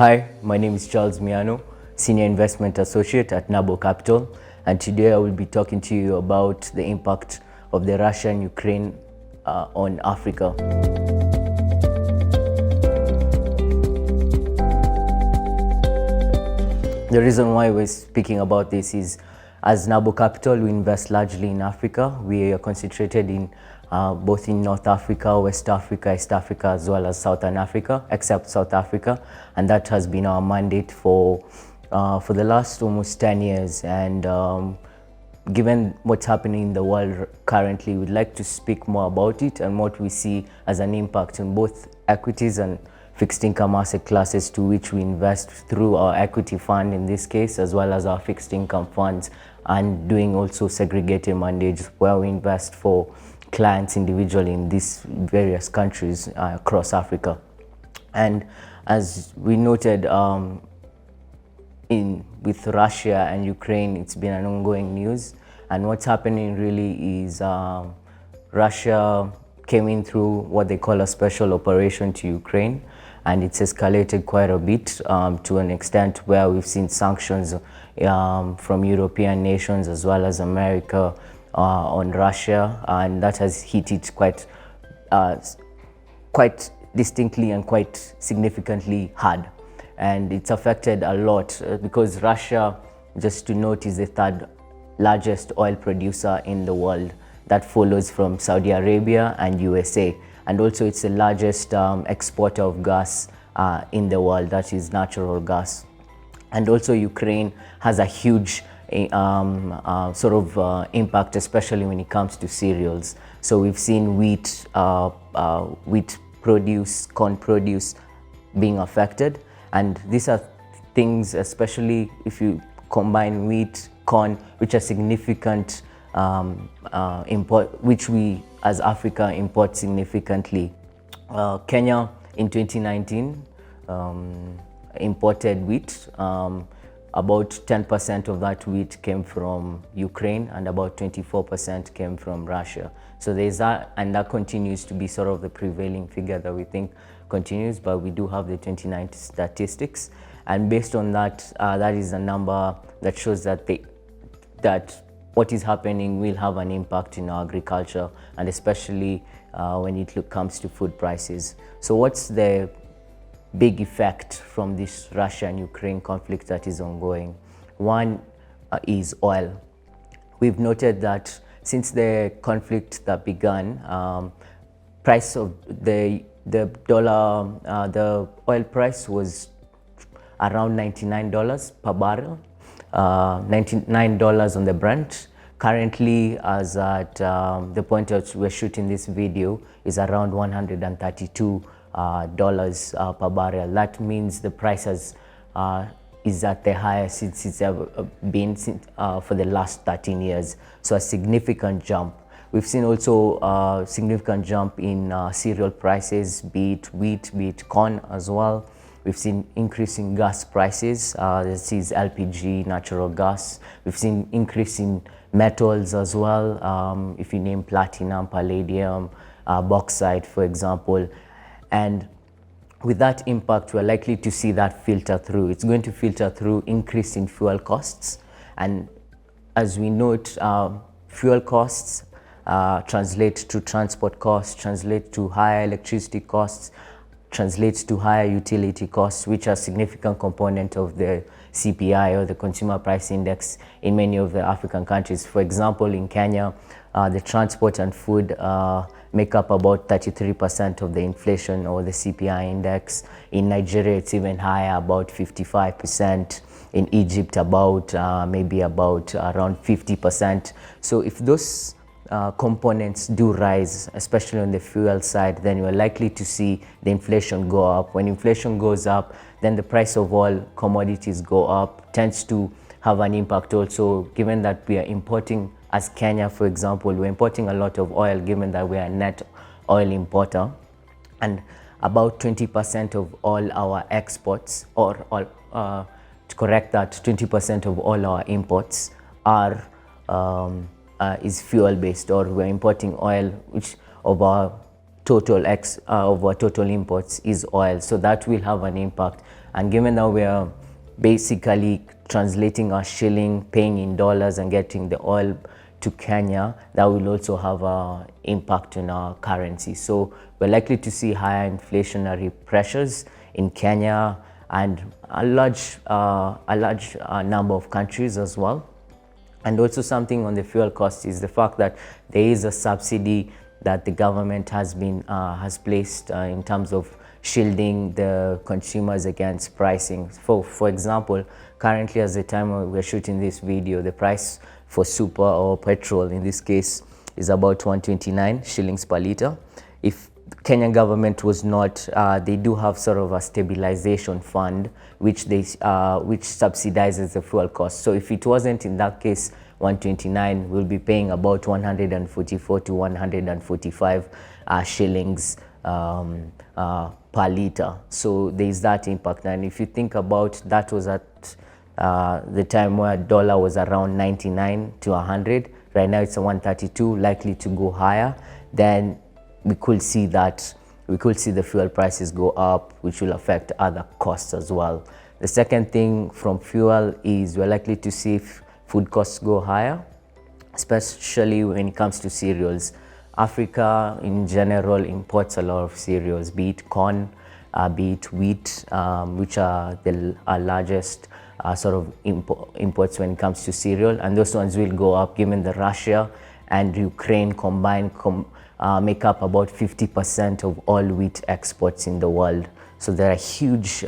Hi, my name is Charles Miano, Senior Investment Associate at Nabo Capital, and today I will be talking to you about the impact of the Russia and Ukraine on Africa. The reason why we're speaking about this is, as Nabo Capital, we invest largely in Africa. We are concentrated in both in North Africa, West Africa, East Africa, as well as Southern Africa, except South Africa. And that has been our mandate for the last almost 10 years. And given what's happening in the world currently, we'd like to speak more about it and what we see as an impact on both equities and fixed income asset classes to which we invest through our equity fund in this case, as well as our fixed income funds, and doing also segregated mandates where we invest for clients individually in these various countries across Africa. And as we noted, with Russia and Ukraine, it's been an ongoing news. And what's happening really is Russia came in through what they call a special operation to Ukraine, and it's escalated quite a bit to an extent where we've seen sanctions from European nations as well as America on Russia, and that has hit it quite distinctly and quite significantly hard. And it's affected a lot because Russia, just to note, is the third largest oil producer in the world. That follows from Saudi Arabia and USA. And also it's the largest exporter of gas in the world, that is natural gas. And also Ukraine has a huge impact, especially when it comes to cereals. So we've seen wheat produce, corn produce being affected. And these are things, especially if you combine wheat, corn, which are significant which we as Africa import significantly. Kenya in 2019 imported wheat. About 10% of that wheat came from Ukraine and about 24% came from Russia. So there's that, and that continues to be sort of the prevailing figure that we think continues, but we do have the 2019 statistics. And based on that, that is a number that shows that what is happening will have an impact in our agriculture, and especially when it comes to food prices. So what's the big effect from this Russia and Ukraine conflict that is ongoing? One is oil. We've noted that since the conflict that began, price of the dollar, the oil price was around $99 per barrel. $99 on the Brent. Currently, as at the point that we're shooting this video, is around $132 per barrel. That means the price is at the highest since it's ever been for the last 13 years. So a significant jump. We've seen also a significant jump in cereal prices, be it wheat, be it corn as well. We've seen increasing gas prices. This is LPG, natural gas. We've seen increase in metals as well, if you name platinum, palladium, bauxite, for example. And with that impact, we're likely to see that filter through. It's going to filter through increase in fuel costs. And as we note, fuel costs translate to transport costs, translate to higher electricity costs, translates to higher utility costs, which are a significant component of the CPI, or the Consumer Price Index, in many of the African countries. For example, in Kenya, the transport and food make up about 33% of the inflation or the CPI index. In Nigeria, it's even higher, about 55%. In Egypt, maybe about around 50%. So if those components do rise, especially on the fuel side, then you're likely to see the inflation go up. When inflation goes up, then the price of all commodities go up, tends to have an impact also, given that we are importing, as Kenya, for example, we're importing a lot of oil, given that we are a net oil importer. And about 20% of all our exports, to correct that, 20% of all our imports are is fuel-based, or we're importing oil, which of our total imports is oil. So that will have an impact. And given that we are basically translating our shilling, paying in dollars and getting the oil to Kenya, that will also have an impact on our currency. So we're likely to see higher inflationary pressures in Kenya and a large number of countries as well. And also something on the fuel cost is the fact that there is a subsidy that the government has placed in terms of shielding the consumers against pricing. For example, currently as the time we're shooting this video, the price for super or petrol in this case is about 129 shillings per liter. If Kenyan government was not, they do have sort of a stabilization fund which subsidizes the fuel cost. So if it wasn't in that case 129, we'll be paying about 144 to 145 shillings per liter. So there's that impact. And if you think about that, was at the time where dollar was around 99 to 100. Right now it's a 132, likely to go higher. Then we could see the fuel prices go up, which will affect other costs as well. The second thing from fuel is we're likely to see food costs go higher, especially when it comes to cereals. Africa in general imports a lot of cereals, be it corn, be it wheat, which are our largest sort of imports when it comes to cereal, and those ones will go up given the Russia and Ukraine combined make up about 50% of all wheat exports in the world. So there are huge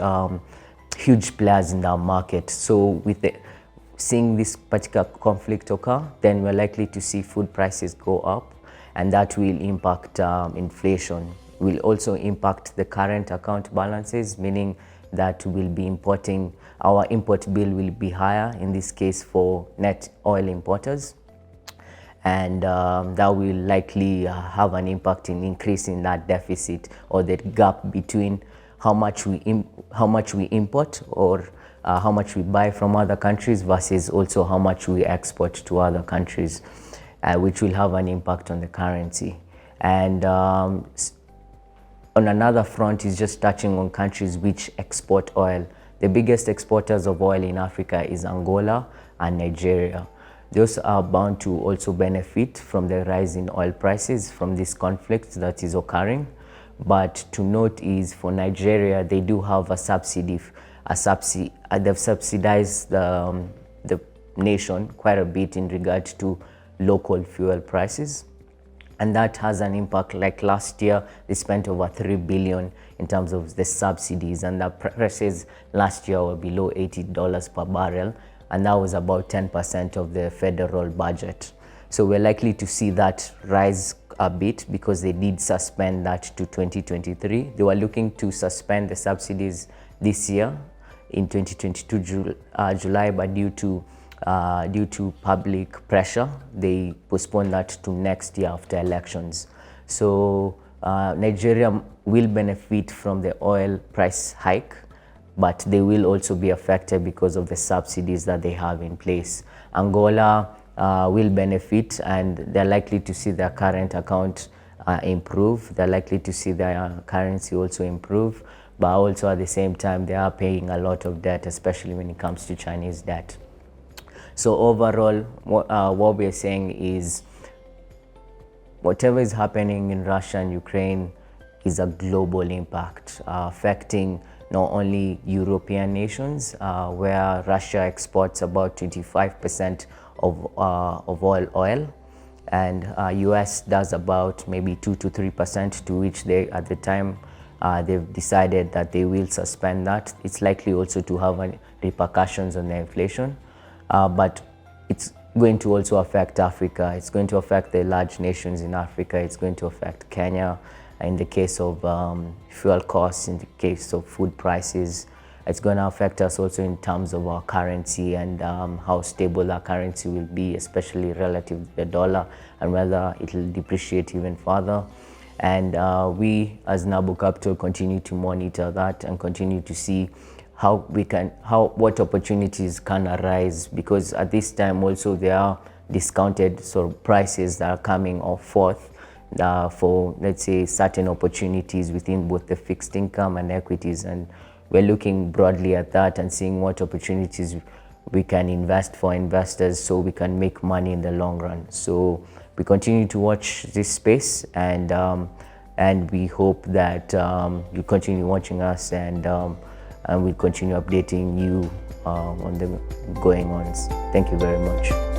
players in that market. So with seeing this particular conflict occur, then we're likely to see food prices go up, and that will impact inflation. Will also impact the current account balances, meaning that we'll be importing, our import bill will be higher, in this case for net oil importers. And that will likely have an impact in increasing that deficit or the gap between how much we import or how much we buy from other countries versus also how much we export to other countries, which will have an impact on the currency. And on another front is just touching on countries which export oil. The biggest exporters of oil in Africa is Angola and Nigeria. Those are bound to also benefit from the rise in oil prices from this conflict that is occurring. But to note is for Nigeria, they do have a subsidy. They've subsidized the nation quite a bit in regard to local fuel prices. And that has an impact. Like last year, they spent over 3 billion in terms of the subsidies, and the prices last year were below $80 per barrel. And that was about 10% of the federal budget. So we're likely to see that rise a bit because they did suspend that to 2023. They were looking to suspend the subsidies this year in 2022 July, but due to public pressure, they postponed that to next year after elections. So Nigeria will benefit from the oil price hike, but they will also be affected because of the subsidies that they have in place. Angola will benefit, and they're likely to see their current account improve. They're likely to see their currency also improve, but also at the same time, they are paying a lot of debt, especially when it comes to Chinese debt. So overall, what we're saying is whatever is happening in Russia and Ukraine is a global impact affecting not only European nations, where Russia exports about 25% of all oil, and US does about maybe 2 to 3%, to which they, at the time, they've decided that they will suspend that. It's likely also to have repercussions on the inflation, but it's going to also affect Africa. It's going to affect the large nations in Africa. It's going to affect Kenya in the case of fuel costs, in the case of food prices. It's going to affect us also in terms of our currency and how stable our currency will be, especially relative to the dollar, and whether it will depreciate even further. And we as NABU Capital continue to monitor that and continue to see what opportunities can arise, because at this time also there are discounted sort of prices that are coming forth for, let's say, certain opportunities within both the fixed income and equities, and we're looking broadly at that and seeing what opportunities we can invest for investors so we can make money in the long run. So we continue to watch this space, and we hope that you continue watching us, and we'll continue updating you on the going ons. Thank you very much.